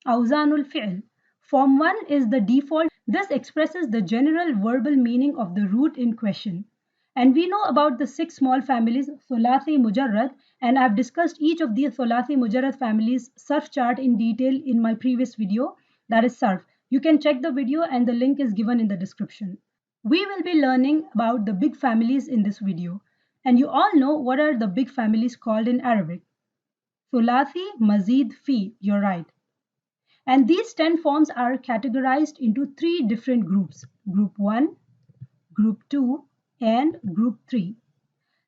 Awzanul fi'l. Form 1 is the default. This expresses the general verbal meaning of the root in question. And we know about the 6 small families, Thulathi Mujarrad, and I've discussed each of these Thulathi Mujarrad families surf chart in detail in my previous video, that is surf. You can check the video and the link is given in the description. We will be learning about the big families in this video. And you all know what are the big families called in Arabic. Thulathi, Mazid, Fi, you're right. And these 10 forms are categorized into 3 different groups, Group 1, Group 2, and Group 3.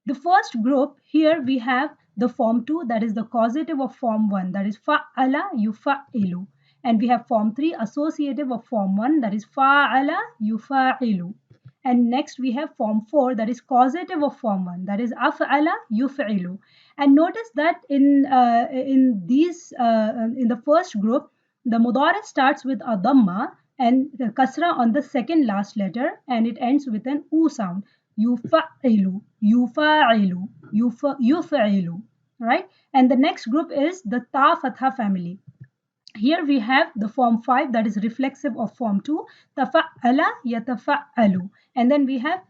The first group, here we have the form 2, that is the causative of form 1, that is fa'ala yufa'ilu. And we have form 3, associative of form 1, that is fa'ala yufa'ilu. And next we have form 4, that is causative of form 1, that is af'ala yuf'ilu. And notice that in the first group, the mudari starts with a dhamma and the kasra on the second last letter, and it ends with an u sound. Yufa'ilu, yufa'ilu, yufa'ilu, right? And the next group is the ta fatha family. Here we have the form 5, that is reflexive of form 2, tafa'ala yatafa'alu. And then we have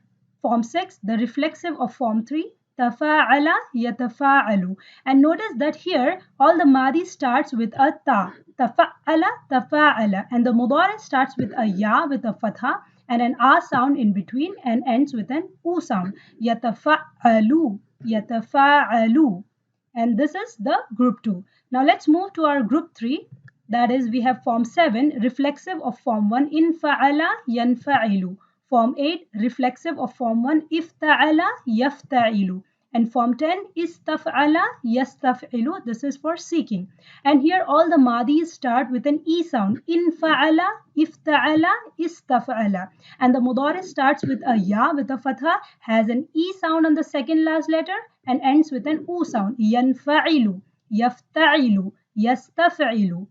form 6, the reflexive of form 3, tafa'ala yatafa'alu. And notice that here all the madi starts with a ta, tafa'ala, tafa'ala. And the mudari starts with a ya with a fatha and an a sound in between and ends with an u sound. Yatafa'alu, yatafa'alu. And this is the group 2. Now let's move to our group 3. That is, we have form 7, reflexive of form 1, in fa'ala yanfa'ilu. Form 8, reflexive of form 1, ifta'ala yafta'ilu. And form 10, istaf'ala yastaf'ilu. This is for seeking. And here all the madis start with an e sound. In fa'ala, ifta'ala, istaf'ala. And the mudari starts with a ya with a fatha, has an e sound on the second last letter, and ends with an u sound. Yanfa'ilu, yafta'ilu, yastaf'ilu.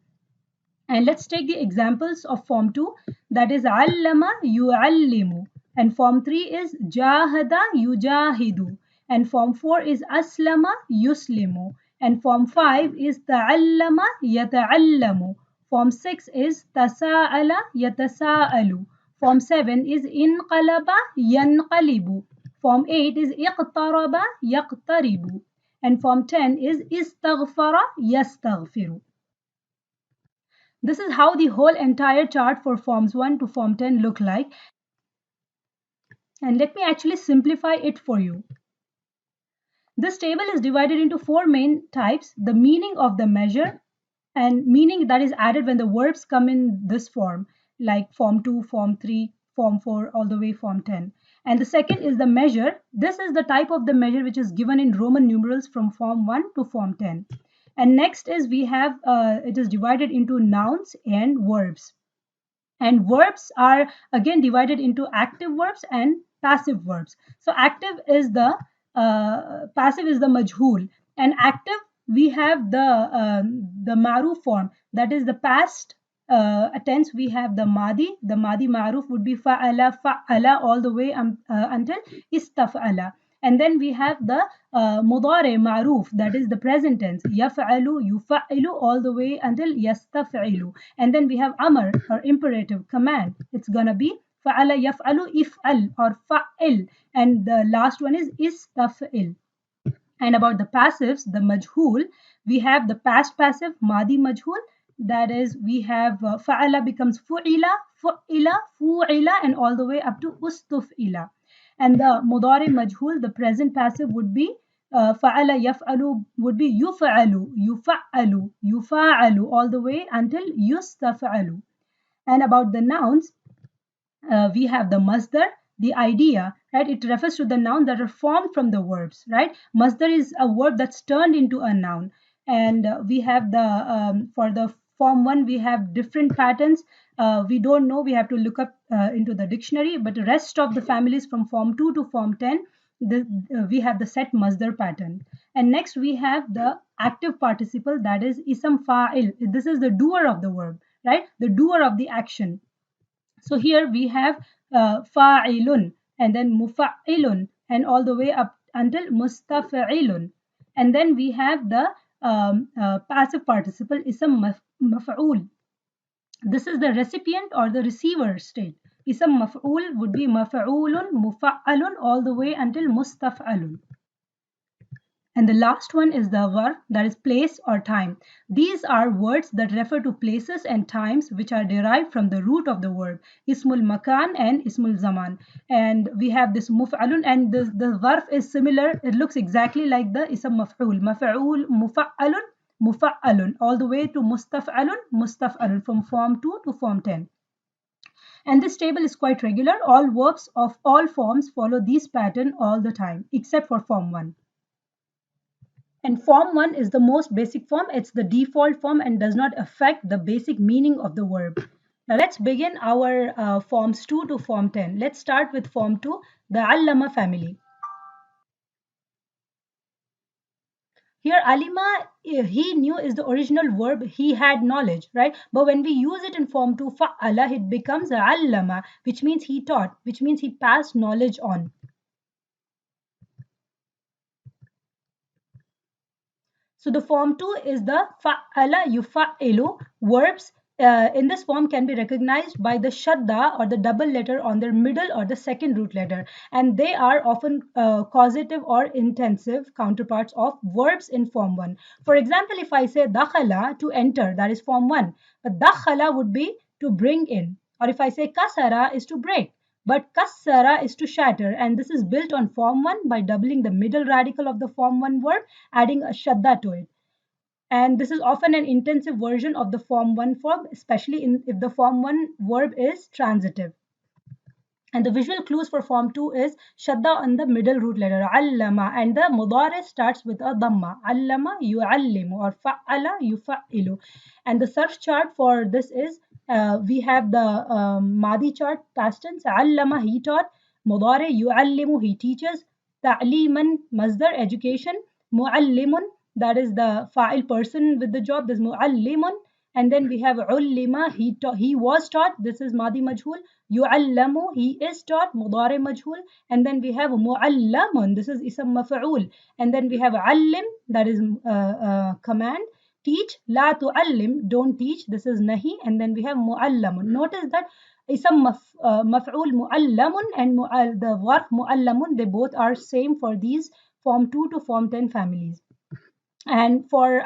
And let's take the examples of form 2, that is allama yu'allimu. And form 3 is jahada yujahidu. And form 4 is aslama yuslimu. And form 5 is ta'allama yata'allamu. Form 6 is tasa'ala yatasa'alu. Form 7 is inqalaba yanqalibu. Form 8 is iqtaraba yaqtaribu. And form 10 is istaghfara yastaghfiru. This is how the whole entire chart for forms 1 to form 10 look like. And let me actually simplify it for you. This table is divided into 4 main types: the meaning of the measure, and meaning that is added when the verbs come in this form, like form 2, form 3, form 4, all the way form 10. And the second is the measure. This is the type of the measure which is given in Roman numerals from form 1 to form 10. And next is we have, it is divided into nouns and verbs. And verbs are again divided into active verbs and passive verbs. So active is the, passive is the majhul. And active, we have the maruf form, that is the past tense. We have the madi maruf would be fa'ala all the way until istaf'ala. And then we have the mudari ma'ruf, that is the present tense, yaf'alu, yufa'ilu all the way until yastaf'ilu. And then we have amr, or imperative command. It's gonna be fa'ala yaf'alu if'al or fa'il. And the last one is istaf'il. And about the passives, the majhul, we have the past passive, madi majhul. That is, we have fa'ala becomes fu'ila, fu'ila, fu'ila, and all the way up to ustuf'ila. And the mudari majhul, the present passive would be fa'ala yaf'alu would be yufa'alu, yufa'alu, yufa'alu all the way until yustafa'alu. And about the nouns, we have the masdar, the idea, right? It refers to the noun that are formed from the verbs, right? Masdar is a verb that's turned into a noun. And we have the, for the form 1, we have different patterns. We don't know, we have to look up into the dictionary, but the rest of the families from form 2 to form 10, we have the set masdar pattern. And next we have the active participle, that is ism fa'il. This is the doer of the verb, right? The doer of the action. So here we have fa'ilun, and then mufa'ilun, and all the way up until mustafa'ilun. And then we have the passive participle ism maf'ul. This is the recipient or the receiver state. Ism maf'ul would be maf'ulun, mufa'alun all the way until mustaf'alun. And the last one is the var, that is place or time. These are words that refer to places and times which are derived from the root of the verb, ismul makan and ismul zaman. And we have this muf'alun, and the verb is similar. It looks exactly like the ism maf'ul. Maf'ul, mufa'alun, mufa'alun, all the way to mustaf'alun, mustaf'alun, from form 2 to form 10. And this table is quite regular. All verbs of all forms follow this pattern all the time, except for form 1. And form 1 is the most basic form. It's the default form and does not affect the basic meaning of the verb. Now let's begin our forms 2 to form 10. Let's start with form 2, the allama family. Here alima, he knew, is the original verb, he had knowledge, right? But when we use it in form 2, fa'ala, it becomes allama, which means he taught, which means he passed knowledge on. So the form 2 is the fa'ala yufa'ilu. Verbs in this form can be recognized by the shadda or the double letter on their middle or the second root letter, and they are often causative or intensive counterparts of verbs in form 1. For example, if I say dakhala, to enter, that is form 1, but dakhala would be to bring in. Or if I say kasara, is to break. But kassara is to shatter, and this is built on form 1 by doubling the middle radical of the form 1 verb, adding a shadda to it. And this is often an intensive version of the form 1 form, especially if the form 1 verb is transitive. And the visual clues for form 2 is shadda on the middle root letter, allama, and the mudari starts with a dhamma, allama yu'allimu, or fa'ala yufa'ilu. And the search chart for this is, we have the madi chart, past tense, allama, he taught, mudari yu'allimu, he teaches, ta'liman, masdar, education, mu'allimun, that is the fa'il, person with the job, this mu'allimun. And then we have ullima, he was taught, this is madi majhul, yu'allamu, he is taught, mudari majhul. And then we have mu'allamun, this is ism maf'ul. And then we have allim, that is command, teach, la tu'allim, don't teach, this is nahi. And then we have mu'allamun. Notice that ism maf'ul mu'allamun and the verb mu'allamun, they both are same for these form 2 to form 10 families. And for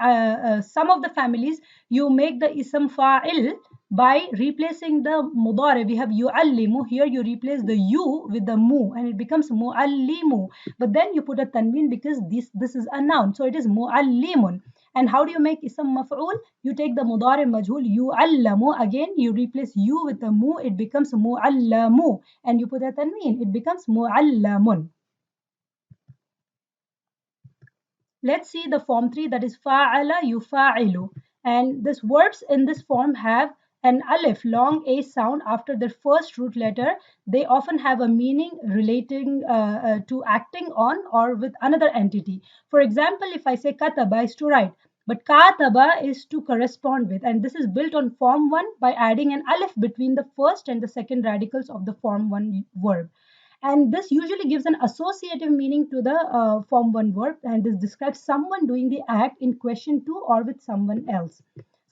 some of the families, you make the ism fa'il by replacing the mudari. We have yu'allimu. Here you replace the you with the mu and it becomes mu'allimu. But then you put a tanween because this is a noun. So it is mu'allimun. And how do you make ism maf'ul? You take the mudari majhul yu'allamu. Again, you replace you with the mu. It becomes mu'allamu. And you put a tanween. It becomes mu'allamun. Let's see the form 3, that is fa'ala yufa'ilu. And these verbs in this form have an alif, long a sound after their first root letter. They often have a meaning relating to acting on or with another entity. For example, if I say kataba is to write, but kataba is to correspond with, and this is built on form 1 by adding an alif between the first and the second radicals of the form 1 verb. And this usually gives an associative meaning to the form 1 verb, and this describes someone doing the act in question to or with someone else.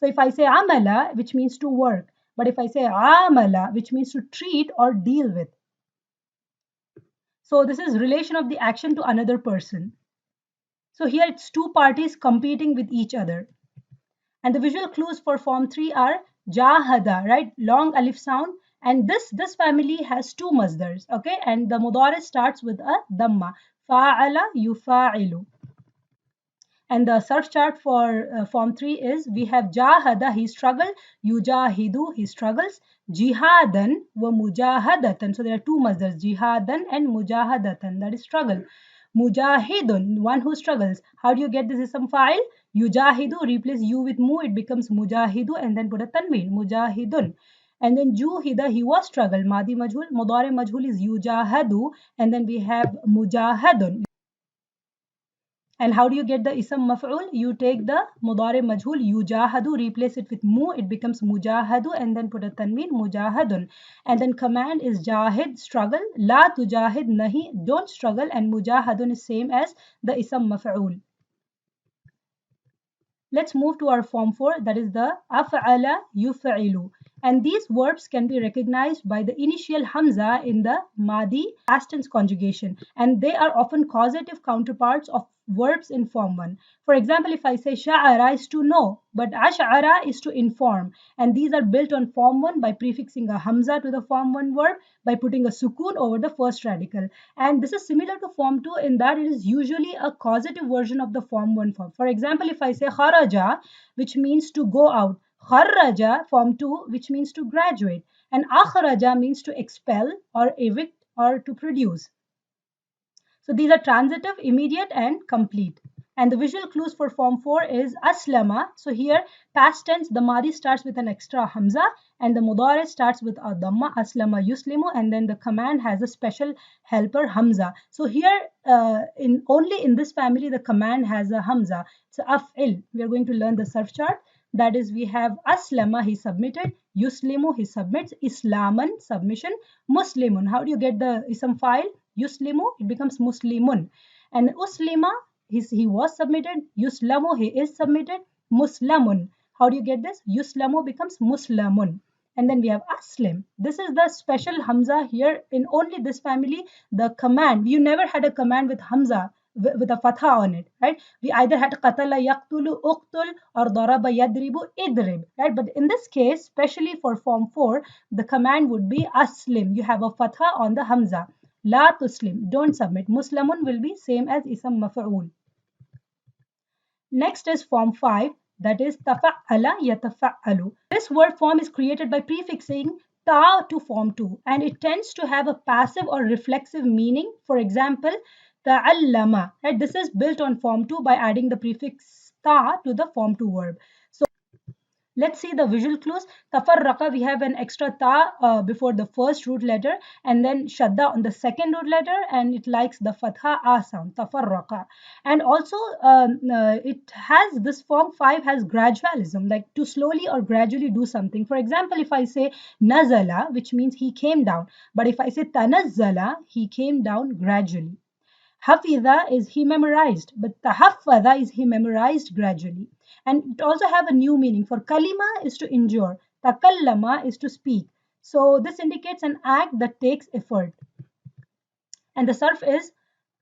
So if I say amala, which means to work, but if I say amala, which means to treat or deal with. So this is relation of the action to another person. So here it's two parties competing with each other. And the visual clues for form 3 are jahada, right? Long alif sound. And this family has two masdars, okay? And the mudari starts with a dhamma. Fa'ala yufa'ilu. And the search chart for form 3 is, we have jahada, he struggled, yujahidu, he struggles, jihadan wa mujahadatan. So there are two masdars, jihadan and mujahadatan, that is struggle. Mujahidun, one who struggles. How do you get this ism fa'il? Yujahidu, replace you with mu, it becomes mujahidu, and then put a tanween, mujahidun. And then juhida, he was struggled, madi majhul, mudari majhul is yujahadu, and then we have mujahadun. And how do you get the ism maf'ul? You take the mudari majhul yujahadu, replace it with mu, it becomes mujahadu, and then put a tanween, mujahadun. And then command is jahid, struggle, la tujahid, nahi, don't struggle, and mujahadun is same as the ism maf'ul. Let's move to our form 4, that is the af'ala yuf'ilu. And these verbs can be recognized by the initial hamza in the madi past tense conjugation, and they are often causative counterparts of verbs in form 1. For example, if I say sha'ara is to know, but ash'ara is to inform, and these are built on form 1 by prefixing a hamza to the form 1 verb by putting a sukun over the first radical. And this is similar to form 2 in that it is usually a causative version of the form 1 form. For example, if I say kharaja, which means to go out, kharraja form 2, which means to graduate, and akhraja means to expel or evict or to produce. So these are transitive, immediate, and complete. And the visual clues for form 4 is aslama. So here, past tense, the madi starts with an extra hamza, and the mudari starts with a dhamma, aslama yuslimu, and then the command has a special helper hamza. So here, in only in this family, the command has a hamza. So af'il. We are going to learn the surf chart. That is, we have aslama, he submitted, yuslimu, he submits, islaman, submission, muslimun. How do you get the ism file? Yuslimu, it becomes muslimun. And uslima, he was submitted. Yuslamu, he is submitted. Muslamun. How do you get this? Yuslamu becomes muslamun. And then we have aslim. This is the special hamza here in only this family. The command, you never had a command with hamza with a fatha on it, right? We either had qatala yaqtulu uqtul or daraba yadribu idrib, right? But in this case, especially for form 4, the command would be aslim. You have a fatha on the hamza. La tuslim, don't submit. Muslamun will be same as isam maf'ul. Next is form 5, that is tafa'ala yatafa'alu. This word form is created by prefixing ta to form 2, and it tends to have a passive or reflexive meaning. For example, ta'allama, right? This is built on form 2 by adding the prefix ta to the form 2 verb. So let's see the visual clues. Tafarraqa, we have an extra ta before the first root letter, and then shadda on the second root letter, and it likes the fatha a sound, tafarraqa. And also it has, this form 5 has gradualism, like to slowly or gradually do something. For example, if I say nazala, which means he came down, but if I say tanazzala, he came down gradually. Hafiza is he memorized, but tahaffada is he memorized gradually. And it also have a new meaning. For kalima is to endure, takallama is to speak. So this indicates an act that takes effort. And the surf is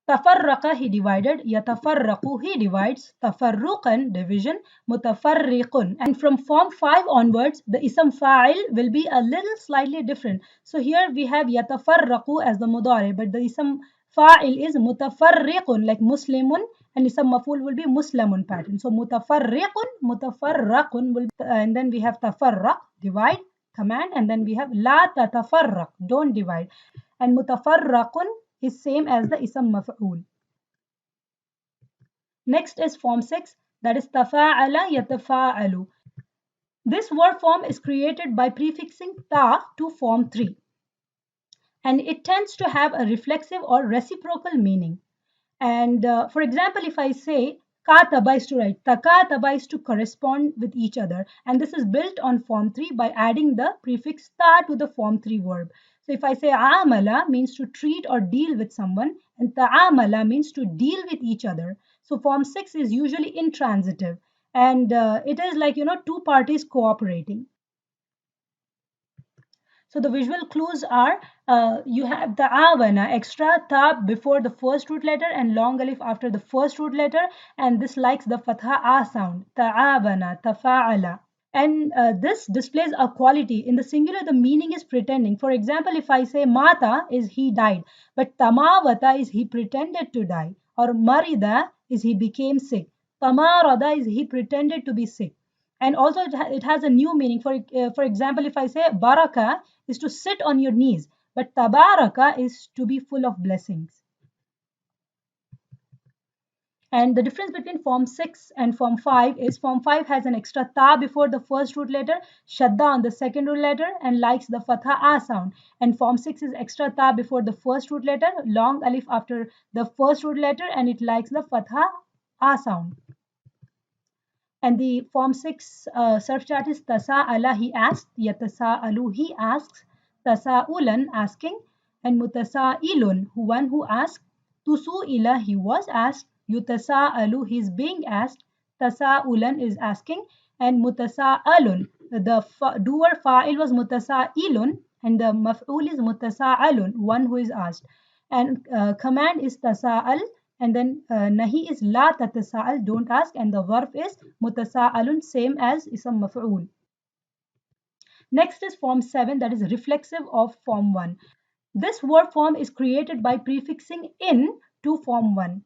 tafarraqa, he divided, yatafarraqu, he divides, tafarruqan, division, mutafarriqun. And from form 5 onwards, the ism fa'il will be a little slightly different. So here we have yatafarraqu as the mudari, but the ism fa'il is mutafarriqun, like muslimun, and ism maf'ul will be muslamun pattern. So mutafarriqun, mutafarraqun will be, and then we have tafarraq, divide, command, and then we have la tatafarraq, don't divide. And mutafarraqun is same as the ism maf'ul. Next is form 6, that is tafa'ala yatafa'alu. This word form is created by prefixing ta to form 3, and it tends to have a reflexive or reciprocal meaning. And for example, if I say kataba is to write, takataba is to correspond with each other, and this is built on form 3 by adding the prefix ta to the form 3 verb. So if I say amala means to treat or deal with someone, and ta'amala means to deal with each other. So form 6 is usually intransitive, and it is like, two parties cooperating. So the visual clues are, you have the awana, extra ta before the first root letter and long alif after the first root letter, and this likes the fatha a sound, ta'awana, tafa'ala. And this displays a quality. In the singular, the meaning is pretending. For example, if I say mata is he died, but tamawata is he pretended to die, or marida is he became sick, tamarada is he pretended to be sick. And also it has a new meaning. For example, if I say baraka is to sit on your knees, but tabaraka is to be full of blessings. And the difference between form 6 and form 5 is form 5 has an extra ta before the first root letter, shadda on the second root letter, and likes the fatha a sound. And form 6 is extra ta before the first root letter, long alif after the first root letter, and it likes the fatha a sound. And the form 6 surf chart is tasa'ala, he asked, yatasa'alu, he asks, tasa'ulan, asking, and mutasa'ilun, one who asked, tusu'ila, he was asked, yutasa'alu, he is being asked, tasa'ulan is asking, and mutasa'alun, the doer fa'il was mutasa'ilun, and the maf'ul is mutasa'alun, one who is asked. And command is tasa'al, and then nahi is la tatasa'al, don't ask, and the verb is mutasa'alun, same as ism maf'ul. Next is form 7, that is reflexive of form 1. This verb form is created by prefixing in to form 1,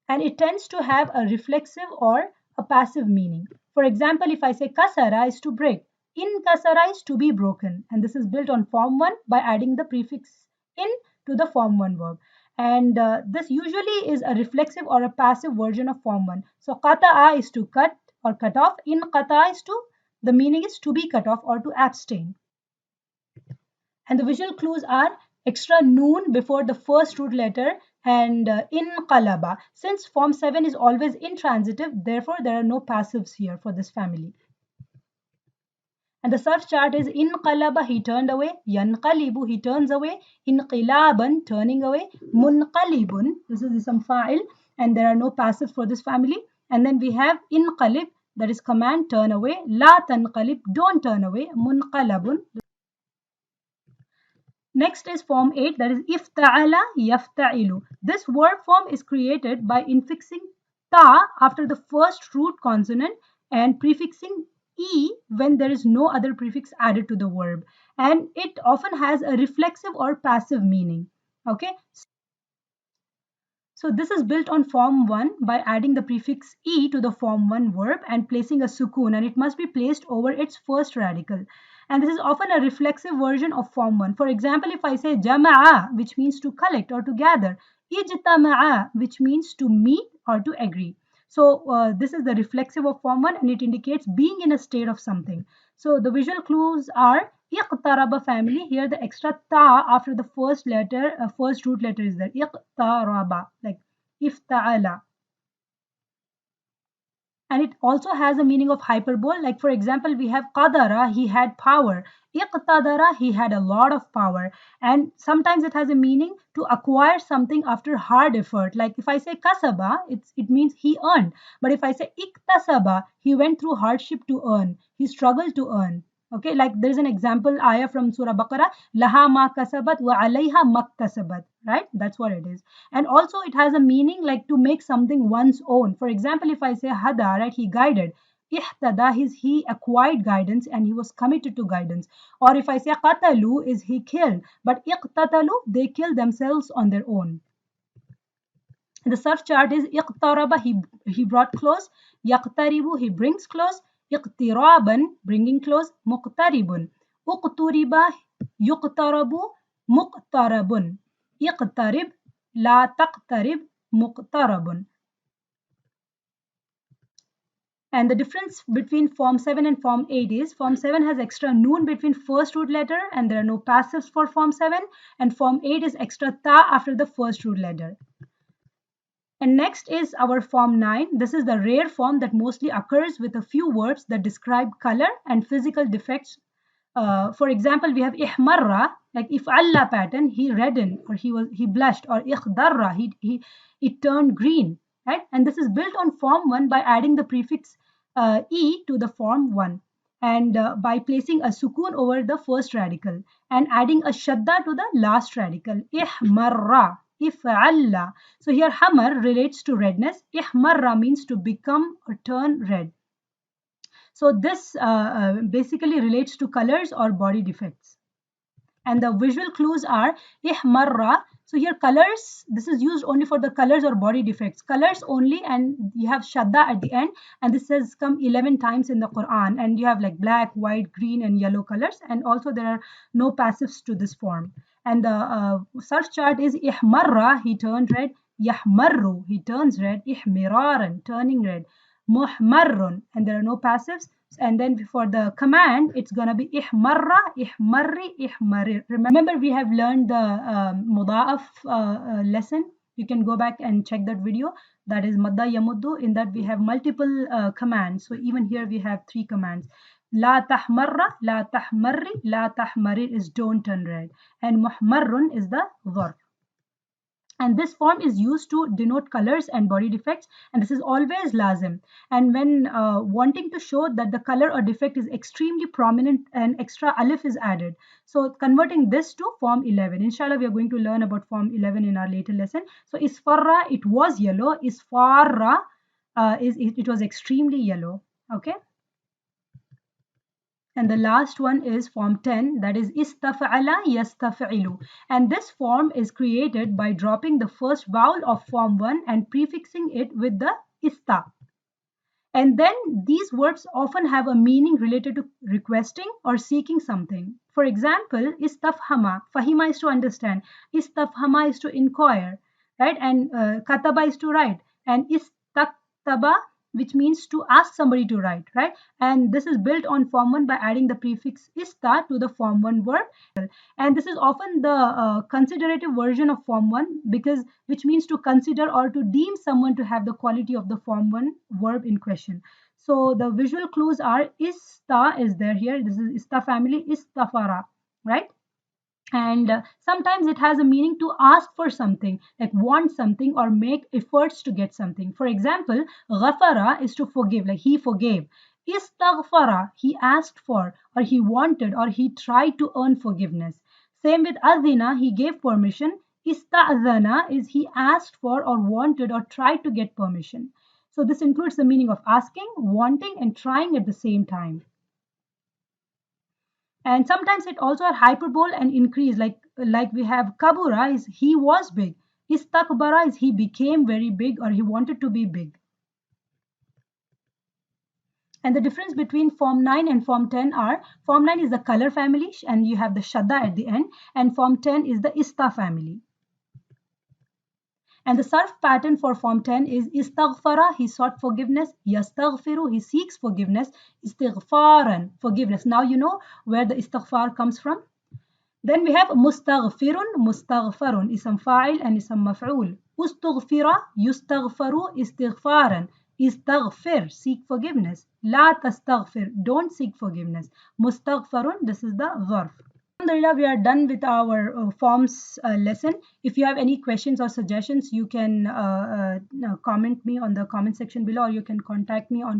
and it tends to have a reflexive or a passive meaning. For example, if I say kasara is to break, in kasara is to be broken, and this is built on form 1 by adding the prefix in to the form 1 verb. And this usually is a reflexive or a passive version of form 1. So qata'a is to cut or cut off, in qata'a is to, the meaning is to be cut off or to abstain. And the visual clues are extra noon before the first root letter and in qalaba. Since form 7 is always intransitive, therefore there are no passives here for this family. And the surf chart is in qalaba, he turned away, yanqalibu, he turns away, inqilaban, turning away, munqalibun, this is some fa'il, and there are no passives for this family. And then we have inqalib, that is command, turn away, la tanqalib, don't turn away, munqalabun. Next is form 8, that is ifta'ala yafta'ilu. This word form is created by infixing ta after the first root consonant and prefixing e when there is no other prefix added to the verb. And it often has a reflexive or passive meaning. Okay. So this is built on form 1 by adding the prefix e to the form 1 verb and placing a sukun, and it must be placed over its first radical. And this is often a reflexive version of form 1. For example, if I say jama'a, which means to collect or to gather, ijtama'a, which means to meet or to agree. So this is the reflexive of form 1, and it indicates being in a state of something. So the visual clues are iqtaraba family. Here the extra ta after the first letter, first root letter is there. Iqtaraba, like ifta'ala. And it also has a meaning of hyperbole. Like for example, we have qadara, he had power. Iqtadara, he had a lot of power. And sometimes it has a meaning to acquire something after hard effort. Like if I say kasaba, it means he earned. But if I say iktasaba, he went through hardship to earn. He struggled to earn. Okay, like there's an example ayah from Surah Baqarah, laha ma kasabat wa alayha maktasabat, right? That's what it is. And also it has a meaning like to make something one's own. For example, if I say hada, right, he guided. Ihtada, he acquired guidance and he was committed to guidance. Or if I say qatalu, is he killed. But iqtatalu, they kill themselves on their own. The surf chart is iqtaraba, he brought close. Yaqtaribu, he brings close. Iqtiraban, bringing close. Muqtaribun. Uqturiba, yuqtarabu, muqtarabun. Iqtarib, la taqtarib, muqtarabun. And the difference between form 7 and form 8 is form 7 has extra noon between first root letter and there are no passives for form 7, and form 8 is extra ta after the first root letter. And next is our form 9. This is the rare form that mostly occurs with a few verbs that describe color and physical defects. For example, we have ihmarra, like if Allah pattern, he reddened or he blushed, or ikhdarra, it turned green, right? And this is built on form 1 by adding the prefix e to the form 1 and by placing a sukun over the first radical and adding a shadda to the last radical. Ihmarra, if'alla. So here hamar relates to redness. Ihmarra means to become or turn red. So this basically relates to colors or body defects. And the visual clues are ihmarra. So here colors, this is used only for the colors or body defects. Colors only, and you have shadda at the end, and this has come 11 times in the Quran. And you have like black, white, green, and yellow colors. And also there are no passives to this form. And the search chart is ihmarra, he turned red. Yahmarru, he turns red. Ihmiraran, turning red. Muhmarrun, and there are no passives. And then for the command, it's going to be ihmarra, ihmarri, ihmarir. Remember, we have learned the muda'af lesson. You can go back and check that video. That is madda yamuddu. In that we have multiple commands. So even here we have 3 commands. La tahmarra, la tahmarri, la tahmarir is don't turn red. And muhmarrun is the verb. And this form is used to denote colors and body defects, and this is always lazim. And when wanting to show that the color or defect is extremely prominent, an extra alif is added. So converting this to form 11, inshallah we are going to learn about form 11 in our later lesson. So isfarra, it was yellow. Isfarra, it was extremely yellow. Okay. And the last one is form 10, that is istaf'ala yastaf'ilu. And this form is created by dropping the first vowel of form 1 and prefixing it with the ista. And then these verbs often have a meaning related to requesting or seeking something. For example, istafhama, fahima is to understand, istafhama is to inquire, right? And kataba is to write, and istaktaba, which means to ask somebody to write, right? And this is built on form 1 by adding the prefix ista to the form 1 verb. And this is often the considerative version of form 1, because which means to consider or to deem someone to have the quality of the form 1 verb in question. So the visual clues are ista is there here. This is ista family, istafara, right? And sometimes it has a meaning to ask for something, like want something or make efforts to get something. For example, ghafara is to forgive, like he forgave. Istaghfara, he asked for, or he wanted, or he tried to earn forgiveness. Same with adhina, he gave permission. Ista'adhana is he asked for or wanted or tried to get permission. So this includes the meaning of asking, wanting, and trying at the same time. And sometimes it also had hyperbole and increase, like we have kabura is he was big, istakbara is he became very big or he wanted to be big. And the difference between form 9 and form 10 are, form 9 is the color family and you have the shadda at the end, and form 10 is the ista family. And the sarf pattern for form 10 is istaghfara, he sought forgiveness, yastaghfiru, he seeks forgiveness, istighfaran, forgiveness. Now you know where the istighfar comes from. Then we have mustaghfirun, mustaghfarun, ism fa'il and ism maf'ul. Ustughfira, yustaghfaru, istighfaran. Istaghfir, seek forgiveness. La tastaghfir, don't seek forgiveness. Mustaghfarun, this is the zarf. Alhamdulillah, we are done with our forms lesson. If you have any questions or suggestions, you can comment me on the comment section below, or you can contact me on